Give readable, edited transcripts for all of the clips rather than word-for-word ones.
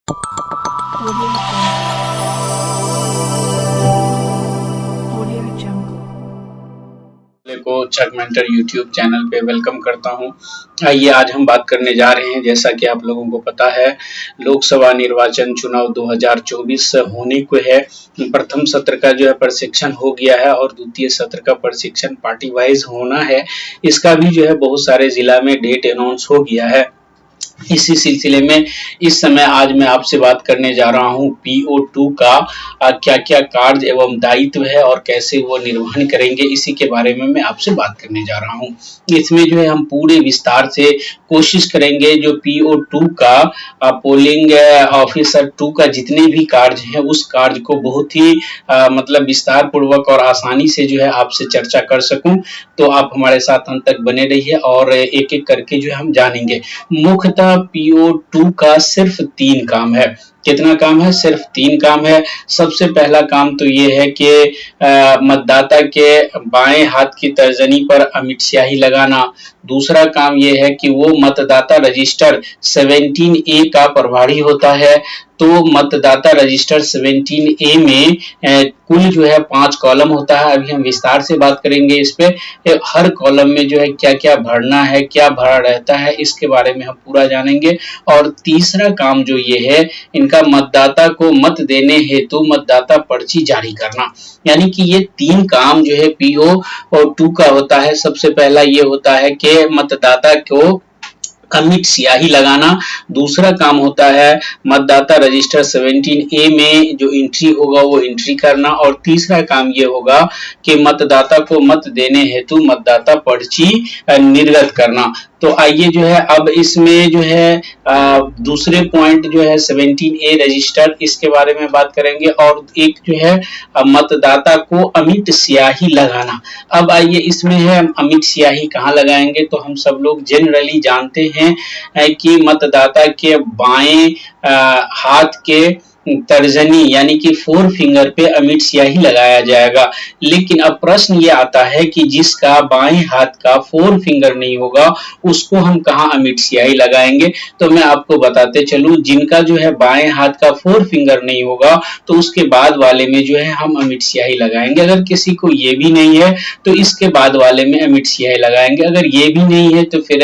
Audio Jungle. को चकमेंटर YouTube channel पे welcome करता हूं। आइए आज हम बात करने जा रहे हैं, जैसा कि आप लोगों को पता है लोकसभा निर्वाचन चुनाव 2024 होने को है। प्रथम सत्र का जो है प्रशिक्षण हो गया है और द्वितीय सत्र का प्रशिक्षण पार्टी वाइज होना है। इसका भी जो है बहुत सारे जिला में डेट अनाउंस हो गया है। इसी सिलसिले में इस समय आज मैं आपसे बात करने जा रहा हूं PO2 का क्या क्या कार्य एवं दायित्व है और कैसे वो निर्वहन करेंगे, इसी के बारे में मैं आपसे बात करने जा रहा हूं। इसमें जो है हम पूरे विस्तार से कोशिश करेंगे जो PO2 का पोलिंग ऑफिसर 2 का जितने भी कार्य हैं उस कार्य को बहुत ही मतलब विस्तार पूर्वक और आसानी से जो है आपसे चर्चा कर सकूं। तो आप हमारे साथ अंत तक बने रहिए और एक एक करके जो है हम जानेंगे। मुख्यतः PO2 का सिर्फ 3 काम है। कितना काम है? सिर्फ 3 काम है। सबसे पहला काम तो ये है कि मतदाता के बाएं हाथ की तर्जनी पर अमिट स्याही लगाना। दूसरा काम ये है कि वो मतदाता रजिस्टर 17A का प्रभारी होता है। तो मतदाता रजिस्टर 17A में कुल जो है 5 कॉलम होता है। अभी हम विस्तार से बात करेंगे इस पे। हर कॉलम में जो है क्या क्या भरना है, क्या भरा रहता है, इसके बारे में हम पूरा जानेंगे। और तीसरा काम जो ये है इनका मतदाता को मत देने हेतु मतदाता पर्ची जारी करना। यानी कि ये 3 काम जो है PO2 का होता है। सबसे पहला ये होता है कि मतदाता को अमिट स्याही लगाना। दूसरा काम होता है मतदाता रजिस्टर 17A में जो एंट्री होगा वो एंट्री करना। और तीसरा काम ये होगा कि मतदाता को मत देने हेतु मतदाता पर्ची निर्गत करना। तो आइए जो है अब इसमें जो है दूसरे पॉइंट जो है 17A रजिस्टर, इसके बारे में बात करेंगे। और एक जो है मतदाता को अमिट स्याही लगाना। अब आइए इसमें है अमिट स्याही कहाँ लगाएंगे, तो हम सब लोग जनरली जानते हैं कि मतदाता के बाएं हाथ के तर्जनी यानी कि 4 फिंगर पे अमिट स्याही लगाया जाएगा। लेकिन अब प्रश्न ये आता है कि जिसका बाएं हाथ का 4 फिंगर नहीं होगा उसको हम कहाँ अमिट स्याही लगाएंगे। तो मैं आपको बताते चलूं, जिनका जो है बाएं हाथ का 4 फिंगर नहीं होगा तो उसके बाद वाले में जो है हम अमिट स्याही लगाएंगे। अगर किसी को ये भी नहीं है तो इसके बाद वाले में अमिट स्याही लगाएंगे। अगर ये भी नहीं है तो फिर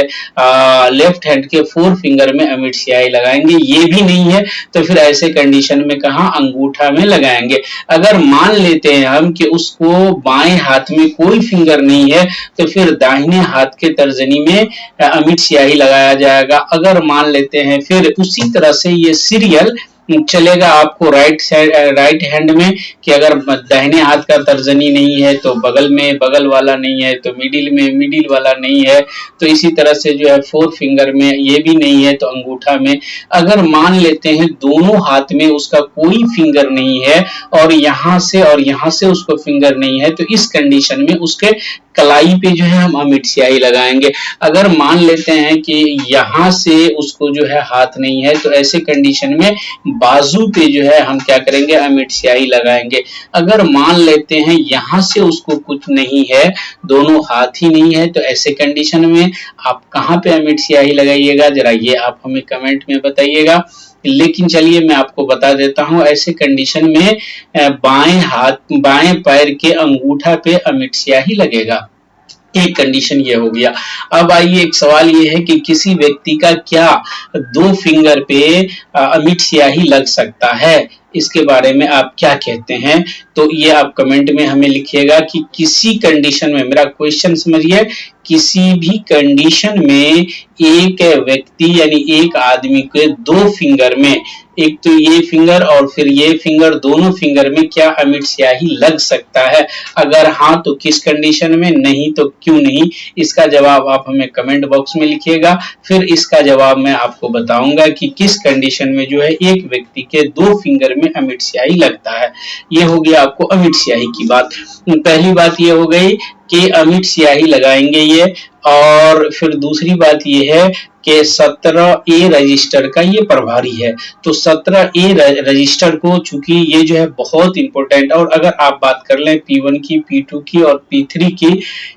लेफ्ट हैंड के 4 फिंगर में अमिट स्याही लगाएंगे। ये भी नहीं है तो फिर ऐसे कंडीशन में कहा अंगूठा में लगाएंगे। अगर मान लेते हैं हम कि उसको बाएं हाथ में कोई फिंगर नहीं है तो फिर दाहिने हाथ के तर्जनी में अमिट स्याही लगाया जाएगा। अगर मान लेते हैं फिर उसी तरह से ये सीरियल चलेगा आपको राइट हैंड में कि अगर दाहिने हाथ का तर्जनी नहीं है तो बगल में बगल वाला नहीं है, तो मिडिल में मिडिल वाला नहीं है, तो इसी तरह से जो है 4 फिंगर में ये भी नहीं है तो अंगूठा में। अगर मान लेते हैं दोनों हाथ में उसका कोई फिंगर नहीं है और यहाँ से उसको फिंगर नहीं है तो इस कंडीशन में उसके कलाई पे जो है हम अमिट स्याही लगाएंगे। अगर मान लेते हैं कि यहाँ से उसको जो है हाथ नहीं है तो ऐसे कंडीशन में बाजू पे जो है हम क्या करेंगे, अमिट स्याही लगाएंगे। अगर मान लेते हैं यहाँ से उसको कुछ नहीं है, दोनों हाथ ही नहीं है, तो ऐसे कंडीशन में आप कहाँ पे अमिट स्याही लगाइएगा, जरा ये आप हमें कमेंट में बताइएगा। लेकिन चलिए मैं आपको बता देता हूं, ऐसे कंडीशन में बाएं पैर के अंगूठा पे अमिट स्याही लगेगा। एक कंडीशन ये हो गया। अब आइए एक सवाल ये है कि किसी व्यक्ति का क्या 2 फिंगर पे अमिट स्याही लग सकता है, इसके बारे में आप क्या कहते हैं। तो ये आप कमेंट में हमें लिखिएगा कि किसी कंडीशन में, मेरा क्वेश्चन समझिए, किसी भी कंडीशन में एक व्यक्ति यानी एक आदमी के 2 फिंगर में, एक तो ये फिंगर और फिर ये फिंगर, दोनों फिंगर में क्या अमिट स्याही लग सकता है। अगर हाँ तो किस कंडीशन में, नहीं तो क्यों नहीं। इसका जवाब आप हमें कमेंट बॉक्स में लिखिएगा। फिर इसका जवाब मैं आपको बताऊंगा कि किस कंडीशन में जो है एक व्यक्ति के 2 फिंगर में अमिट स्याही लगता है। ये हो गया आपको अमिट स्याही की बात। पहली बात ये हो गई कि अमिट स्याही लगाएंगे ये। और फिर दूसरी बात ये है कि 17A रजिस्टर का ये प्रभारी है। तो 17A रजिस्टर को, चूंकि ये जो है बहुत इंपॉर्टेंट, और अगर आप बात कर लें P1 की, P2 की और P3 की,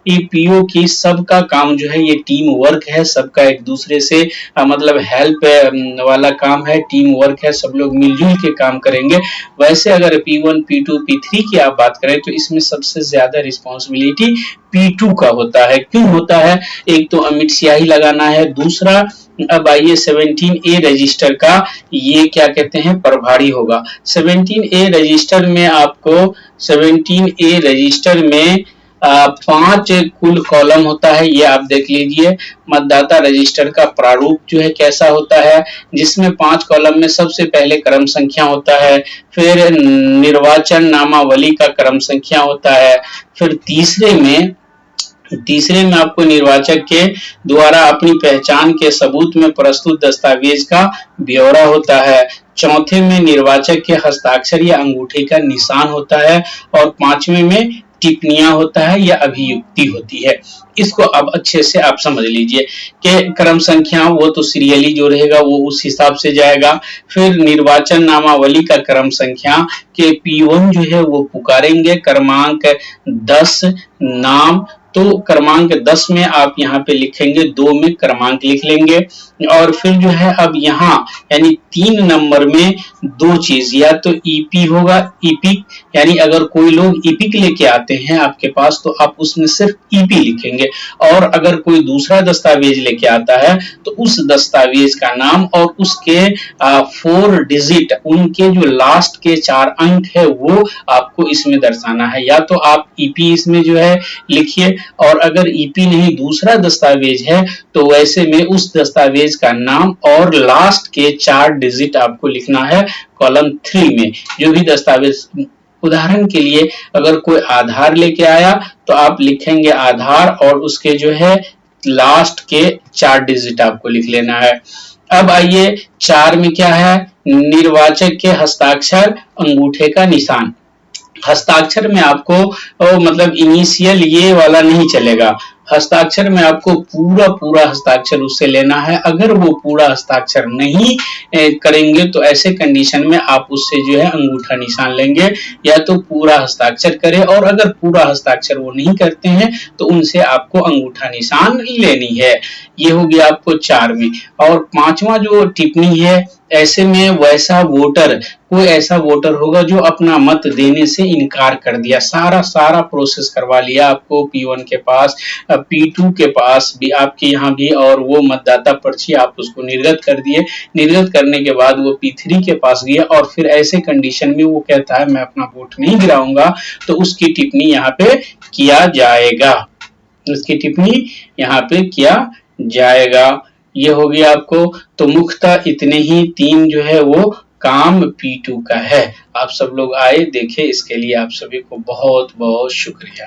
ये PO की, सबका काम जो है ये टीम वर्क है, सबका एक दूसरे से मतलब हेल्प वाला काम है, टीम वर्क है, सब लोग मिलजुल के काम करेंगे। वैसे अगर P1, P2, P3 की आप बात करें तो इसमें सबसे ज्यादा रिस्पॉन्सिबिलिटी P2 का होता है। क्यों होता है? एक तो अमिट स्याही लगाना है, दूसरा अब आइए 17A रजिस्टर का ये क्या कहते हैं, प्रभारी होगा। 17A रजिस्टर में आपको 17A रजिस्टर में 5 कुल कॉलम होता है, ये आप देख लीजिए। मतदाता रजिस्टर का प्रारूप जो है कैसा होता है, जिसमें 5 कॉलम में सबसे पहले क्रम संख्या होता है, फिर निर्वाचन नामावली का क्रम संख्या होता है, फिर तीसरे में आपको निर्वाचक के द्वारा अपनी पहचान के सबूत में प्रस्तुत दस्तावेज का ब्यौरा होता है, चौथे में निर्वाचक के हस्ताक्षर या अंगूठे का निशान होता है, और पांचवें में टिप्पणियां होता है या अभियुक्ति होती है। इसको अब अच्छे से आप समझ लीजिए कि क्रम संख्या वो तो सीरियली जो रहेगा वो उस हिसाब से जाएगा। फिर निर्वाचन नामावली का क्रम संख्या के P1 जो है वो पुकारेंगे, क्रमांक 10 नाम, तो क्रमांक 10 में आप यहाँ पे लिखेंगे, 2 में क्रमांक लिख लेंगे। और फिर जो है अब यहाँ यानी 3 नंबर में 2 चीज, या तो ईपी होगा, ईपिक, यानी अगर कोई लोग ईपिक लेके आते हैं आपके पास तो आप उसमें सिर्फ ईपी लिखेंगे, और अगर कोई दूसरा दस्तावेज लेके आता है तो उस दस्तावेज का नाम और उसके 4 डिजिट, उनके जो लास्ट के 4 अंक है वो आपको इसमें दर्शाना है। या तो आप ईपी इसमें जो है लिखिए, और अगर ईपी नहीं दूसरा दस्तावेज है तो वैसे में उस दस्तावेज का नाम और लास्ट के 4 डिजिट आपको लिखना है कॉलम 3 में। जो भी दस्तावेज, उदाहरण के लिए अगर कोई आधार लेके आया तो आप लिखेंगे आधार और उसके जो है लास्ट के 4 डिजिट आपको लिख लेना है। अब आइए 4 में क्या है, निर्वाचक के हस्ताक्षर, अंगूठे का निशान। हस्ताक्षर में आपको मतलब इनिशियल ये वाला नहीं चलेगा, हस्ताक्षर में आपको पूरा हस्ताक्षर उससे लेना है। अगर वो पूरा हस्ताक्षर नहीं करेंगे तो ऐसे कंडीशन में आप उससे जो है अंगूठा निशान लेंगे, या तो पूरा हस्ताक्षर करें, और अगर पूरा हस्ताक्षर वो नहीं करते हैं तो उनसे आपको अंगूठा निशान लेनी है। ये हो गया आपको 4 में। और 5वां जो टिप्पणी है, ऐसे में वैसा वोटर, कोई ऐसा वोटर होगा जो अपना मत देने से इनकार कर दिया, सारा प्रोसेस करवा लिया आपको P1 के पास, P2 के पास भी, आपके यहाँ भी, और वो मतदाता पर्ची आप उसको निर्गत कर दिए। निर्गत करने के बाद वो P3 के पास गया और फिर ऐसे कंडीशन में वो कहता है मैं अपना वोट नहीं गिराऊंगा, तो उसकी टिप्पणी यहाँ पे किया जाएगा, उसकी टिप्पणी यहाँ पे किया जाएगा। ये हो गया आपको। तो मुख्यतः इतने ही 3 जो है वो काम P2 का है। आप सब लोग आए देखे, इसके लिए आप सभी को बहुत बहुत शुक्रिया।